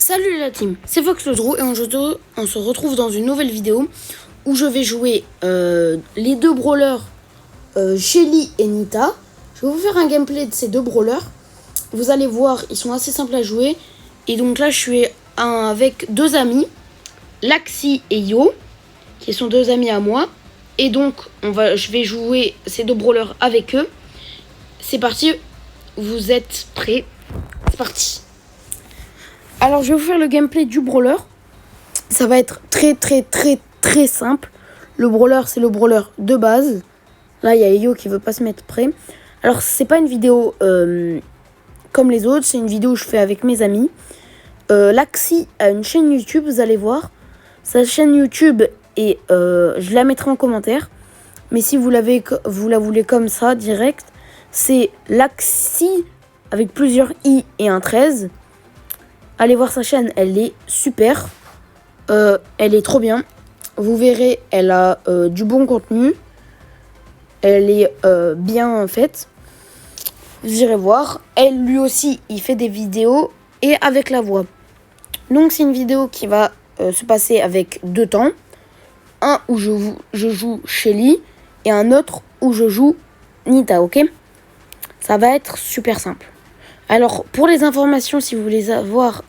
Salut la team, c'est Fox le Drew et on se retrouve dans une nouvelle vidéo où je vais jouer les deux brawlers Shelly et Nita. Je vais vous faire un gameplay de ces deux brawlers. Vous allez voir, ils sont assez simples à jouer. Et donc là, je suis avec deux amis, Laxi et Yo, qui sont deux amis à moi. Et donc, je vais jouer ces deux brawlers avec eux. C'est parti, vous êtes prêts? C'est parti. Alors, je vais vous faire le gameplay du brawler. Ça va être très simple. Le brawler, c'est le brawler de base. Là, il y a Yo qui veut pas se mettre prêt. Alors, c'est pas une vidéo comme les autres. C'est une vidéo que je fais avec mes amis. Laxi a une chaîne YouTube, vous allez voir. Sa chaîne YouTube, et je la mettrai en commentaire. Mais si vous la voulez comme ça, direct, c'est Laxi avec plusieurs i et un 13. Allez voir sa chaîne, elle est super. Elle est trop bien. Vous verrez, elle a du bon contenu. Elle est bien faite. Vous irez voir. Elle, lui aussi, il fait des vidéos et avec la voix. Donc, c'est une vidéo qui va se passer avec deux temps. Un où je joue Shelly et un autre où je joue Nita, ok? Ça va être super simple. Alors, pour les informations, si vous voulez savoir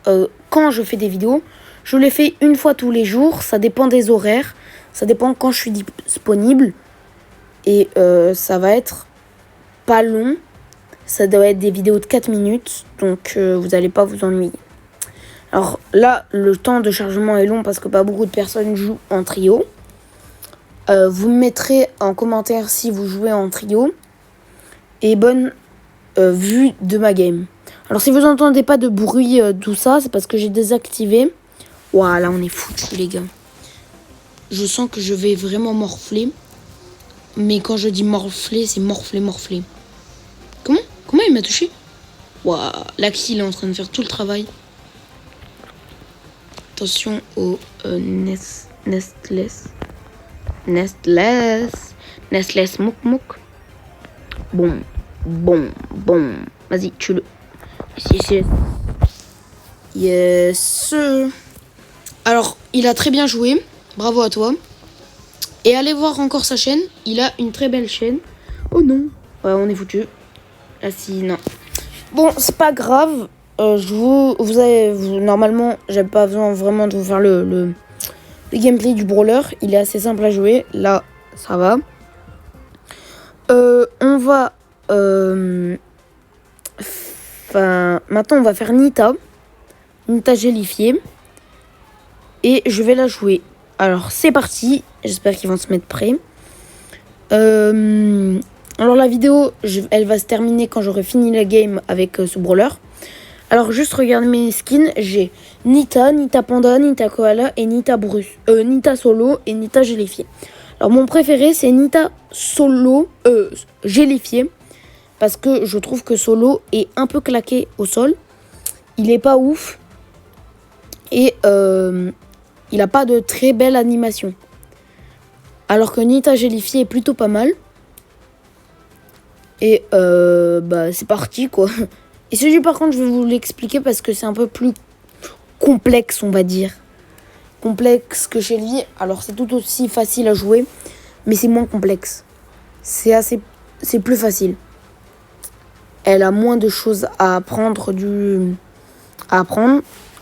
quand je fais des vidéos, je les fais une fois tous les jours. Ça dépend des horaires. Ça dépend quand je suis disponible. Et ça va être pas long. Ça doit être des vidéos de 4 minutes. Donc, vous n'allez pas vous ennuyer. Alors là, le temps de chargement est long parce que pas beaucoup de personnes jouent en trio. Vous me mettrez en commentaire si vous jouez en trio. Et bonne vue de ma game. Alors si vous entendez pas de bruit, tout ça, c'est parce que j'ai désactivé. Waouh, là on est foutus les gars. Je sens que je vais vraiment morfler. Mais quand je dis morfler, c'est morfler. Comment il m'a touché? Waouh, Laxi il est en train de faire tout le travail. Attention au Nestless mouk. Bon. Vas-y, tue-le. Yes. Alors, il a très bien joué. Bravo à toi. Et allez voir encore sa chaîne. Il a une très belle chaîne. Oh non. Ouais, on est foutu. Ah si, non. Bon, c'est pas grave. Normalement, j'ai pas besoin vraiment de vous faire le gameplay du brawler. Il est assez simple à jouer. Là, ça va. Maintenant, on va faire Nita gélifiée. Et je vais la jouer. Alors, c'est parti. J'espère qu'ils vont se mettre prêts. Alors, la vidéo, elle va se terminer quand j'aurai fini la game avec ce brawler. Alors, juste regardez mes skins. J'ai Nita Panda, Nita Koala et Nita Solo et Nita gélifiée. Alors, mon préféré, c'est Nita Solo gélifiée. Parce que je trouve que Solo est un peu claqué au sol. Il est pas ouf. Et il a pas de très belle animation. Alors que Nita gélifiée est plutôt pas mal. Et c'est parti quoi. Et celui par contre je vais vous l'expliquer parce que c'est un peu plus complexe on va dire. Complexe que Shelly. Alors c'est tout aussi facile à jouer. Mais c'est moins complexe. C'est plus facile. Elle a moins de choses à apprendre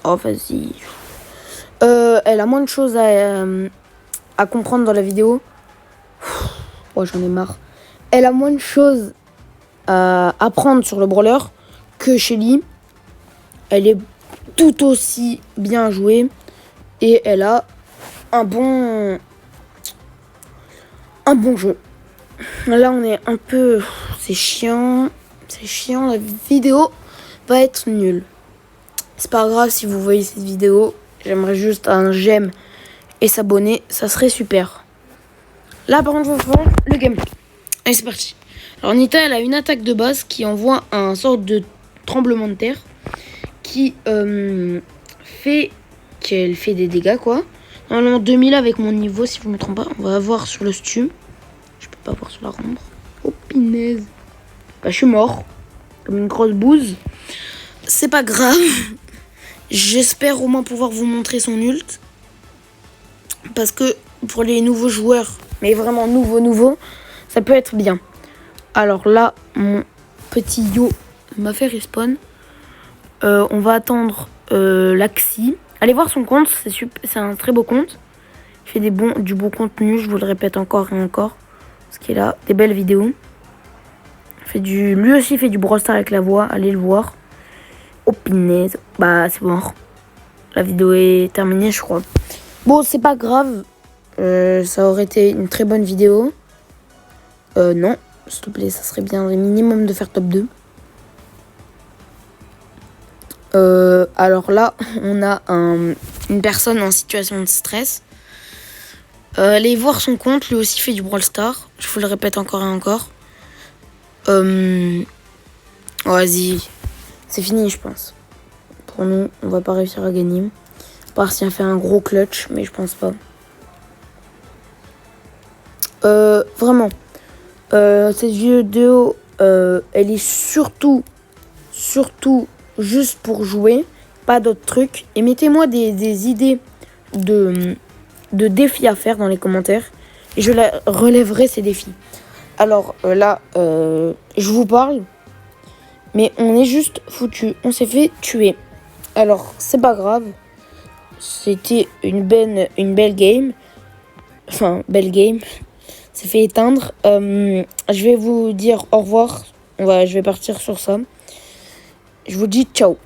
Oh, vas-y. Elle a moins de choses à comprendre dans la vidéo. Oh, j'en ai marre. Elle a moins de choses à apprendre sur le brawler que Shelly. Elle est tout aussi bien jouée. Et elle a un bon jeu. Là, on est un peu... C'est chiant, la vidéo va être nulle. C'est pas grave si vous voyez cette vidéo. J'aimerais juste un j'aime et s'abonner, ça serait super. Là, par contre, je vais faire le gameplay. Allez, c'est parti. Alors, Nita, elle a une attaque de base qui envoie un sorte de tremblement de terre qui fait qu'elle fait des dégâts, quoi. Normalement, 2000 avec mon niveau, si je ne me trompe pas. On va voir sur le stu. Je peux pas voir sur la rambre. Oh, pinaise. Bah, je suis mort. Comme une grosse bouse. C'est pas grave. J'espère au moins pouvoir vous montrer son ult. Parce que pour les nouveaux joueurs, mais vraiment nouveaux, ça peut être bien. Alors là, mon petit Yo m'a fait respawn. On va attendre l'Axi. Allez voir son compte, c'est un très beau compte. Il fait du beau contenu, je vous le répète encore et encore. Parce qu'il a des belles vidéos. Lui aussi il fait du Brawl Stars avec la voix, allez le voir. Oh punaise, bah c'est mort. La vidéo est terminée je crois. Bon c'est pas grave, ça aurait été une très bonne vidéo. Non, s'il te plaît, ça serait bien un minimum de faire top 2. Alors là, on a une personne en situation de stress. Allez voir son compte, lui aussi fait du Brawl Stars. Je vous le répète encore et encore. Vas-y, c'est fini je pense. Pour nous, on va pas réussir à gagner. À part si on fait un gros clutch, mais je pense pas. Vraiment, cette vidéo, elle est surtout juste pour jouer, pas d'autres trucs. Et mettez-moi des idées de défis à faire dans les commentaires. Et je relèverai ces défis. Alors là, je vous parle, mais on est juste foutu. On s'est fait tuer. Alors, c'est pas grave. C'était une belle game. Enfin, belle game. C'est fait éteindre. Je vais vous dire au revoir. Je vais partir sur ça. Je vous dis ciao.